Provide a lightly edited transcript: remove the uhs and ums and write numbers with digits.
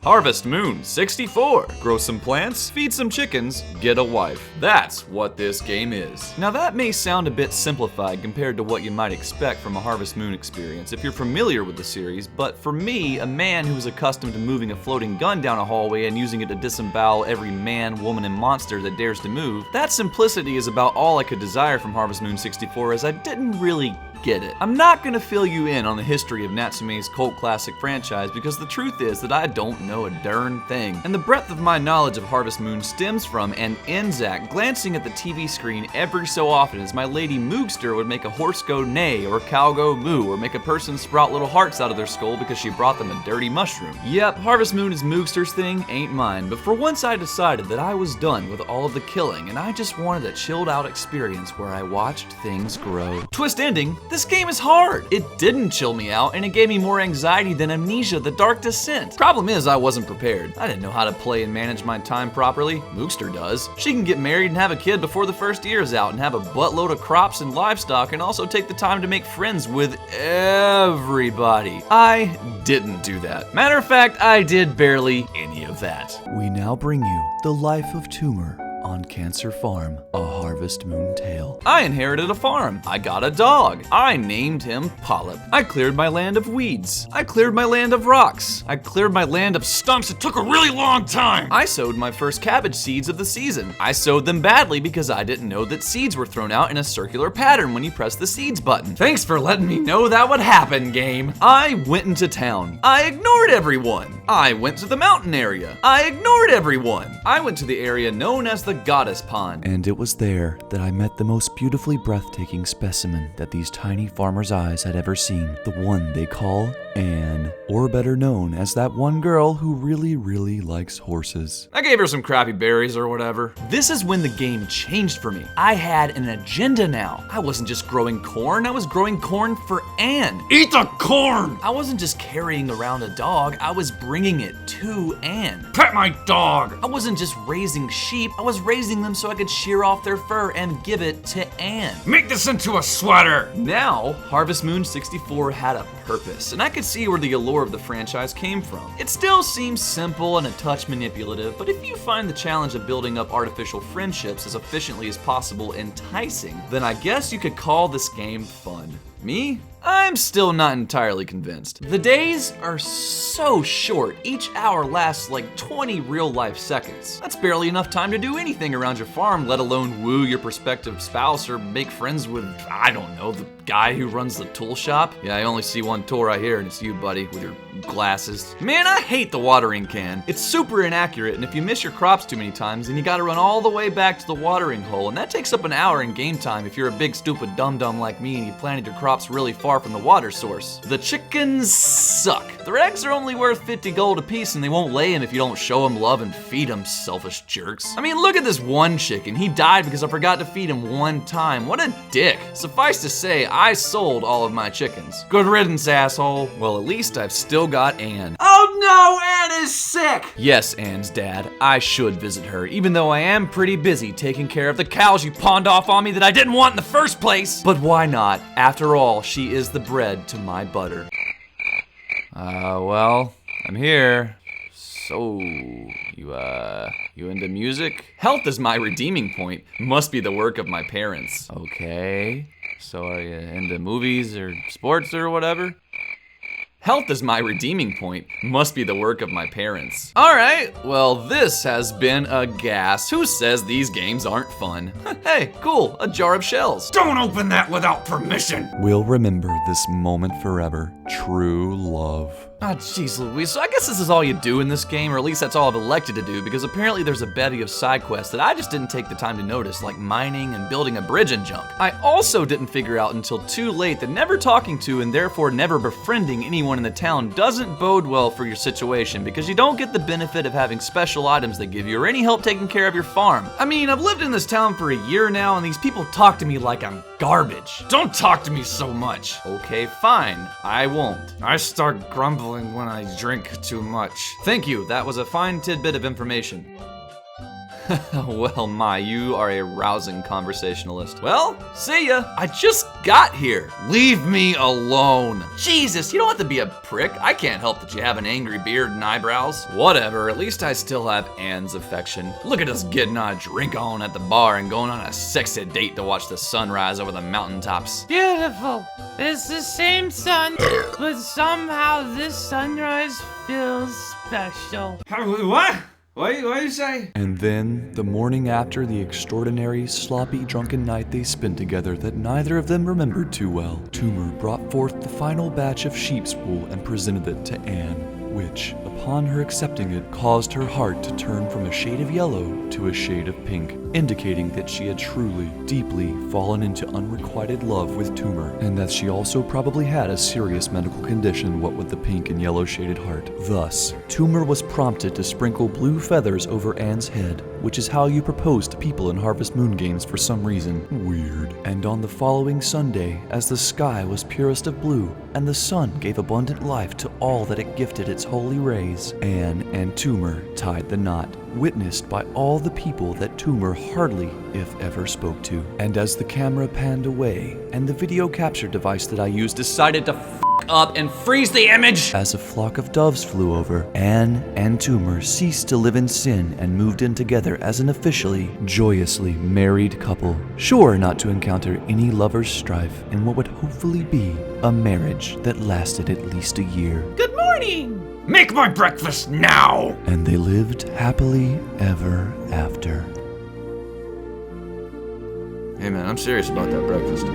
Harvest Moon 64. Grow some plants, feed some chickens, get a wife. That's what this game is. Now that may sound a bit simplified compared to what you might expect from a Harvest Moon experience if you're familiar with the series, but for me, a man who is accustomed to moving a floating gun down a hallway and using it to disembowel every man, woman, and monster that dares to move, that simplicity is about all I could desire from Harvest Moon 64, as I didn't really get it. I'm not gonna fill you in on the history of Natsume's cult classic franchise because the truth is that I don't know a darn thing. And the breadth of my knowledge of Harvest Moon stems from and ends at glancing at the TV screen every so often as my lady Moogster would make a horse go neigh or a cow go moo or make a person sprout little hearts out of their skull because she brought them a dirty mushroom. Yep, Harvest Moon is Moogster's thing, ain't mine, but for once I decided that I was done with all of the killing and I just wanted a chilled out experience where I watched things grow. Twist ending, this game is hard. It didn't chill me out, and it gave me more anxiety than Amnesia: The Dark Descent. Problem is, I wasn't prepared. I didn't know how to play and manage my time properly. Moogster does. She can get married and have a kid before the first year is out and have a buttload of crops and livestock and also take the time to make friends with everybody. I didn't do that. Matter of fact, I did barely any of that. We now bring you The Life of Tumor on Cancer Farm, a Harvest Moon tale. I inherited a farm. I got a dog. I named him Polyp. I cleared my land of weeds. I cleared my land of rocks. I cleared my land of stumps. It took a really long time. I sowed my first cabbage seeds of the season. I sowed them badly because I didn't know that seeds were thrown out in a circular pattern when you press the seeds button. Thanks for letting me know that would happen, game. I went into town. I ignored everyone. I went to the mountain area. I ignored everyone. I went to the area known as the Goddess Pond. And it was there that I met the most beautifully breathtaking specimen that these tiny farmers' eyes had ever seen. The one they call Anne, or better known as that one girl who really likes horses. I gave her some crappy berries or whatever. This is when the game changed for me. I had an agenda now. I wasn't just growing corn, I was growing corn for Anne. Eat the corn! I wasn't just carrying around a dog, I was bringing it to Anne. Pet my dog! I wasn't just raising sheep, I was raising them so I could shear off their fur and give it to Anne. Make this into a sweater! Now, Harvest Moon 64 had a purpose, and I could see where the allure of the franchise came from. It still seems simple and a touch manipulative, but if you find the challenge of building up artificial friendships as efficiently as possible enticing, then I guess you could call this game fun. Me? I'm still not entirely convinced. The days are so short, each hour lasts like 20 real-life seconds. That's barely enough time to do anything around your farm, let alone woo your prospective spouse or make friends with, I don't know, the guy who runs the tool shop. Yeah, I only see one tool right here, and it's you, buddy, with your glasses. Man, I hate the watering can. It's super inaccurate, and if you miss your crops too many times, then you gotta run all the way back to the watering hole, and that takes up an hour in game time if you're a big stupid dum-dum like me and you planted your crops really far from the water source. The chickens suck. Their eggs are only worth 50 gold apiece, and they won't lay them if you don't show them love and feed them, selfish jerks. I mean, look at this one chicken. He died because I forgot to feed him one time. What a dick. Suffice to say, I sold all of my chickens. Good riddance, asshole. Well, at least I've still got Anne. Oh no, Anne is sick! Yes, Anne's dad. I should visit her, even though I am pretty busy taking care of the cows you pawned off on me that I didn't want in the first place. But why not? After all, she is the bread to my butter. Well, I'm here. So, you into music? Health is my redeeming point. Must be the work of my parents. Okay. So are you into movies or sports or whatever? Health is my redeeming point. Must be the work of my parents. Alright, well this has been a gas. Who says these games aren't fun? Hey, cool, a jar of shells. Don't open that without permission! We'll remember this moment forever. True love. Ah, jeez Louise, so I guess this is all you do in this game, or at least that's all I've elected to do, because apparently there's a bevy of side quests that I just didn't take the time to notice, like mining and building a bridge and junk. I also didn't figure out until too late that never talking to and therefore never befriending anyone in the town doesn't bode well for your situation, because you don't get the benefit of having special items they give you or any help taking care of your farm. I mean, I've lived in this town for a year now, and these people talk to me like I'm garbage. Don't talk to me so much. Okay, fine, I won't. I start grumbling when I drink too much. Thank you, that was a fine tidbit of information. Well, My, you are a rousing conversationalist. Well, see ya. I just got here. Leave me alone. Jesus, you don't have to be a prick. I can't help that you have an angry beard and eyebrows. Whatever, at least I still have Anne's affection. Look at us getting a drink on at the bar and going on a sexy date to watch the sunrise over the mountaintops. Beautiful. It's the same sun, but somehow this sunrise feels special. What? What do you say? And then, the morning after the extraordinary, sloppy, drunken night they spent together that neither of them remembered too well, Toomer brought forth the final batch of sheep's wool and presented it to Anne, which, upon her accepting it, caused her heart to turn from a shade of yellow to a shade of pink, indicating that she had truly, deeply fallen into unrequited love with Toomer, and that she also probably had a serious medical condition, what with the pink and yellow shaded heart. Thus, Toomer was prompted to sprinkle blue feathers over Anne's head, which is how you propose to people in Harvest Moon games for some reason. Weird. And on the following Sunday, as the sky was purest of blue, and the sun gave abundant life to all that it gifted its holy rays, Anne and Toomer tied the knot, witnessed by all the people that Toomer hardly, if ever, spoke to. And as the camera panned away, and the video capture device that I used decided to up and freeze the image, as a flock of doves flew over, Anne and Toomer ceased to live in sin and moved in together as an officially, joyously married couple, sure not to encounter any lover's strife in what would hopefully be a marriage that lasted at least a year. Good morning! Make my breakfast now! And they lived happily ever after. Hey man, I'm serious about that breakfast.